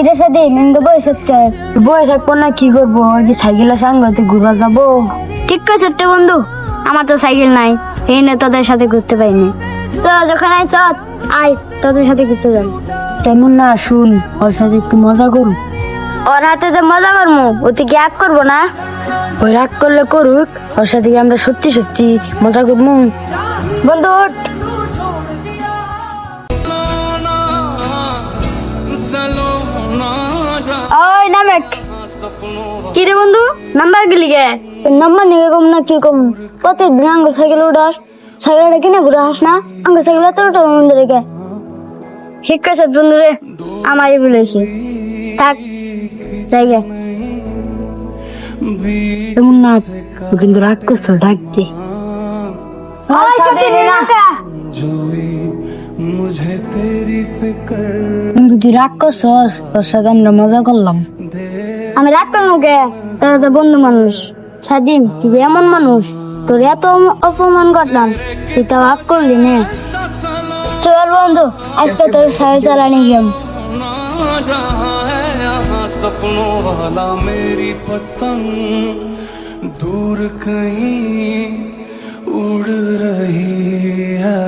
কিরে সাথে নিন্দ বয়স হচ্ছে বয়স এখন না কি করবো কি সাইকেল সাংঘাতে ঘুরা যাবো ঠিক আছে ছোট্ট বন্ধু আমার তো সাইকেল নাই এই নে তোদের সাথে ঘুরতে পাইনি চল যখন আই চল আয় তোদের সাথে ঘুরতে যাই তেমন না শুন ওর সাথে একটু মজা করু ওর হাতে তো মজা করবো ওতে কি রাগ করবো না ওই রাগ করলে করুক ওর সাথে কি আমরা সত্যি সত্যি মজা করবো বন্ধু ওঠ। ওই নামেক কি রে বন্ধু নাম্বার গেলি গে নাম্বার নিয়ে কম না কি কম প্রতিদিন আঙ্গ সাইকেল উঠাস সাইকেলটা কিনে ঘুরে হাস না আঙ্গ সাইকেল এত উঠা বন্ধু রেখে ঠিক আছে বন্ধু রে আমারই বলেছি থাক জায়গা তেমন না কিন্তু রাগ করছো ডাক দে কিন্তু তুই রাগ করছস তোর সাথে আমরা মজা করলাম আমি রাগ করলাম কে তোরা তো বন্ধু মানুষ স্বাধীন তুই এমন মানুষ তোর এত অপমান করলাম তুই তো রাগ করলি না চল বন্ধু আজকে তোর সাইকেল চালানি গেম सपनों वाला मेरी पतंग दूर कहीं उड़ रही है।